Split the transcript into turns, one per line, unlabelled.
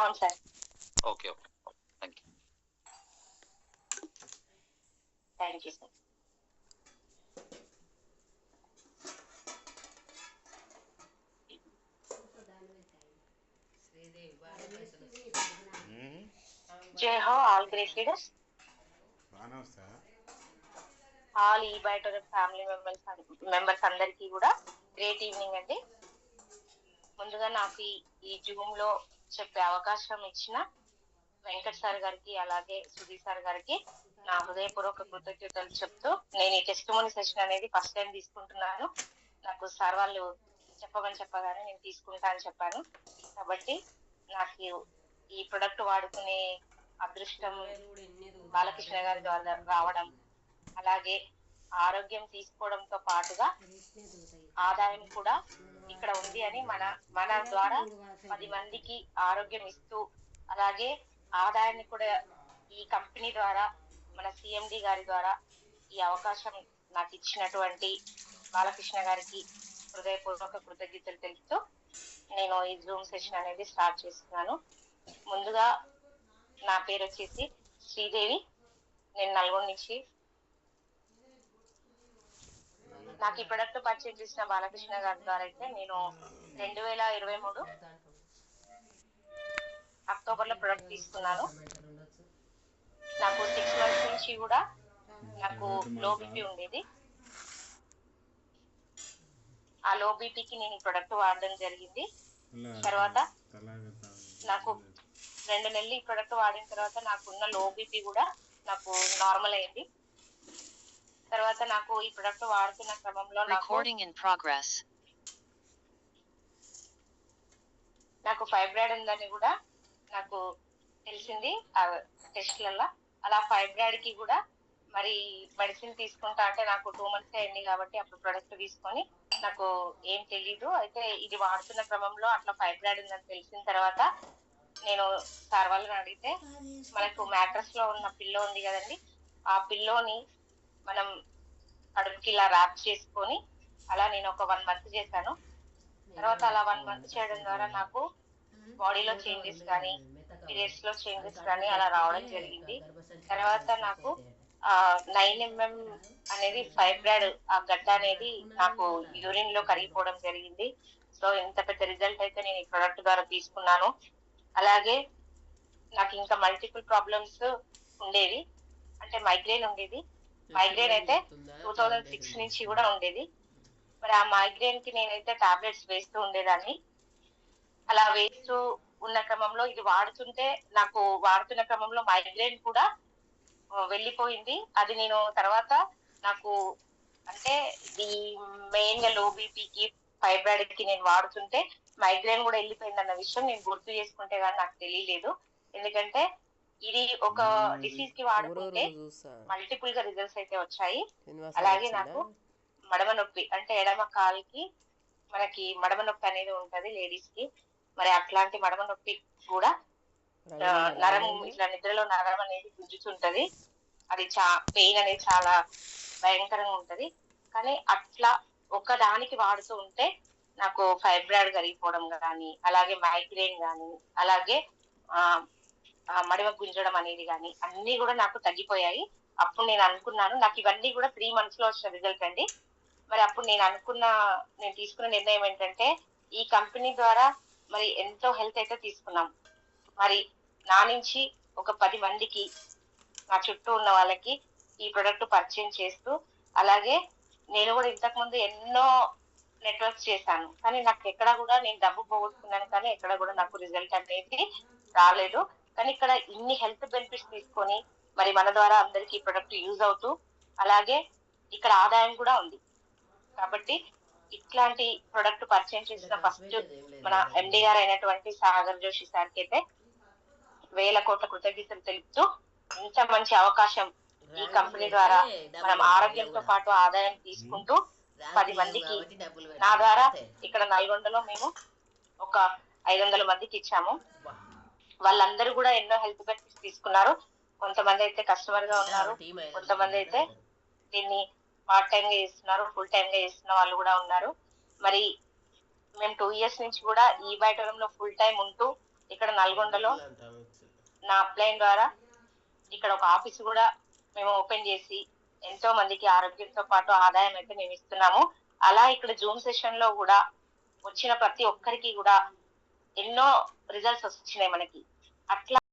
అవును sir.
Okay okay thank you.
Thank you sir. జై హో ఆల్ గ్రేట్ లీడర్స్, ఆల్ ఈ బయట ఫ్యామిలీ మెంబర్స్ అందరికీ కూడా గ్రేట్ ఈవినింగ్ అండి. ముందుగా నాకు ఈ జూమ్ లో చెప్పే అవకాశం ఇచ్చిన వెంకట్ సార్ గారికి అలాగే సుధీర్ సార్ గారికి నా హృదయపూర్వక కృతజ్ఞతలు చెప్తూ, నేను ఈ టెస్టిమోనీ సెషన్ అనేది ఫస్ట్ టైం తీసుకుంటున్నాను. నాకు సార్ వాళ్ళు చెప్పగానే నేను తీసుకుంటా అని చెప్పాను. కాబట్టి నాకు ఈ ప్రొడక్ట్ వాడుకునే అదృష్టం బాలకృష్ణ గారి ద్వారా రావడం, అలాగే ఆరోగ్యం తీసుకోవడంతో పాటుగా ఆదాయం కూడా ఇక్కడ ఉంది అని మన ద్వారా 10 మందికి ఆరోగ్యం ఇస్తూ, అలాగే ఆదాయాన్ని కూడా ఈ కంపెనీ ద్వారా మన సిఎండి గారి ద్వారా ఈ అవకాశం నాకు ఇచ్చినటువంటి బాలకృష్ణ గారికి హృదయపూర్వక కృతజ్ఞతలు తెలుపుతూ నేను ఈ జూమ్ సెషన్ అనేది స్టార్ట్ చేస్తున్నాను. ముందుగా నా పేరు వచ్చేసి శ్రీదేవి, నేను నల్గొండ నుంచి. నాకు ఈ ప్రొడక్ట్ పర్చేజ్ చేసిన బాలకృష్ణ గారి ద్వారా అయితే నేను 2023 అక్టోబర్ లో ప్రొడక్ట్ తీసుకున్నాను. నాకు 6 months నుంచి కూడా నాకు లో బీపీ ఉండేది. ఆ లో బీపీకి నేను ఈ ప్రొడక్ట్ వాడడం జరిగింది. తర్వాత నాకు 2 నెలలు ఈ ప్రొడక్ట్ వాడిన తర్వాత నాకున్న లో బీపీ కూడా నాకు నార్మల్ అయింది. తర్వాత నాకు ఈ ప్రొడక్ట్ వాడుతున్న క్రమంలో నాకు ఫైబ్రాయిడ్ ఉందని కూడా నాకు తెలిసింది ఆ టెస్ట్లలో. అలా ఫైబ్రాయిడ్ కి కూడా మరి మెడిసిన్ తీసుకుంటా అంటే నాకు 2 months అయింది కాబట్టి అప్పుడు ప్రొడక్ట్ తీసుకొని నాకు ఏం తెలీదు. అయితే ఇది వాడుతున్న క్రమంలో అట్లా ఫైబ్రాయిడ్ ఉందని తెలిసిన తర్వాత నేను సార్ వాళ్ళని అడిగితే, మనకు మ్యాట్రస్ లో ఉన్న పిల్లో ఉంది కదండి, ఆ పిల్లోని మనం కడుపుకి ఇలా ర్యాప్ చేసుకొని అలా నేను ఒక 1 month చేశాను. తర్వాత అలా 1 month చేయడం ద్వారా నాకు బాడీలో చేంజెస్ కానీ పీరియడ్స్ లో చేంజెస్ కానీ అలా రావడం జరిగింది. తర్వాత నాకు 9 mm అనేది ఫైబ్రాయిడ్ ఆ గడ్డ అనేది నాకు యూరిన్ లో కరిగిపోవడం జరిగింది. సో ఇంత పెద్ద రిజల్ట్ అయితే నేను ఈ ప్రొడక్ట్ ద్వారా తీసుకున్నాను. అలాగే నాకు ఇంకా మల్టిపుల్ ప్రాబ్లమ్స్ ఉండేది, అంటే మైగ్రేన్ ఉండేది. మైగ్రేన్ అయితే 2006 నుంచి కూడా ఉండేది. మరి ఆ మైగ్రేన్ కి నేనైతే టాబ్లెట్స్ వేస్తూ ఉండేదాన్ని. అలా వేస్తూ ఉన్న క్రమంలో ఇది వాడుతుంటే నాకు వాడుతున్న క్రమంలో మైగ్రేన్ కూడా వెళ్ళిపోయింది. అది నేను తర్వాత నాకు అంటే ఈ మెయిన్ గా లో బీపీకి ఫైబ్రాయిడ్ కి నేను వాడుతుంటే మైగ్రేన్ కూడా వెళ్ళిపోయింది అన్న విషయం నేను గుర్తు చేసుకుంటే కానీ నాకు తెలియలేదు. ఎందుకంటే ఇది ఒక డిసీజ్ కి వాడుకుంటే మల్టిపుల్ గా రిజల్ట్స్ అయితే వచ్చాయి. అలాగే నాకు మడమ నొప్పి అంటే ఎడమ కాలుకి మనకి మడమ నొప్పి అనేది ఉంటది లేడీస్ కి, మరి అట్లాంటి మడమ నొప్పి కూడా నరం ఇట్లా నిద్రలో నరం అనేది గుంజుతుంటది. అది పెయిన్ అనేది చాలా భయంకరంగా ఉంటది. కానీ అట్లా ఒక దానికి వాడుతూ ఉంటే నాకు ఫైబ్రాయిడ్ కరిగిపోవడం కానీ, అలాగే మైగ్రేన్ కానీ, అలాగే మడిమ గుంజడం అనేది కానీ అన్ని కూడా నాకు తగ్గిపోయాయి. అప్పుడు నేను అనుకున్నాను, నాకు ఇవన్నీ కూడా 3 months లో వచ్చిన రిజల్ట్ అండి. మరి అప్పుడు నేను తీసుకున్న నిర్ణయం ఏంటంటే, ఈ కంపెనీ ద్వారా మరి ఎంతో హెల్త్ అయితే తీసుకున్నాం, మరి నా నుంచి ఒక 10 మందికి నా చుట్టూ ఉన్న వాళ్ళకి ఈ ప్రొడక్ట్ పరిచయం చేస్తూ, అలాగే నేను కూడా ఇంతకు ముందు ఎన్నో నెట్వర్క్స్ చేశాను, కానీ నాకు ఎక్కడ కూడా నేను డబ్బు పోగొట్టుకున్నాను, కానీ ఎక్కడ కూడా నాకు రిజల్ట్ అనేది రాలేదు. కానీ ఇక్కడ ఇన్ని హెల్త్ బెనిఫిట్స్ తీసుకొని మరి మన ద్వారా అందరికి ఈ ప్రొడక్ట్ యూజ్ అవుతూ, అలాగే ఇక్కడ ఆదాయం కూడా ఉంది. కాబట్టి ఇట్లాంటి ప్రొడక్ట్ పరిచయం చేసిన ఫస్ట్ మన ఎండి గారు అయినటువంటి సాగర్ జోషి సార్కి అయితే 1000 కోట్ల కృతజ్ఞతలు తెలుపుతూ, ఇంత మంచి అవకాశం ఈ కంపెనీ ద్వారా మనం ఆరోగ్యంతో పాటు ఆదాయం తీసుకుంటూ 10 మందికి నా ద్వారా ఇక్కడ నల్గొండలో మేము ఒక 500 మందికి ఇచ్చాము. వాళ్ళందరూ కూడా ఎన్నో హెల్త్ బెనిఫిట్స్ తీసుకున్నారు. కొంతమంది అయితే కస్టమర్ గా ఉన్నారు, కొంతమంది అయితే దీన్ని పార్ట్ టైం గా చేస్తున్నారు, ఫుల్ టైం గా చేస్తున్న వాళ్ళు కూడా ఉన్నారు. మరి మేము 2 years నుంచి కూడా ఈ బయటలో ఫుల్ టైం ఉంటూ ఇక్కడ నల్గొండలో నా అప్లైన్ ద్వారా ఇక్కడ ఒక ఆఫీస్ కూడా మేము ఓపెన్ చేసి ఎంతో మందికి ఆరోగ్యంతో పాటు ఆదాయం అయితే మేము ఇస్తున్నాము. అలా ఇక్కడ జూమ్ సెషన్ లో కూడా వచ్చిన ప్రతి ఒక్కరికి కూడా ఎన్నో రిజల్ట్స్ వచ్చినాయి మనకి. అట్లా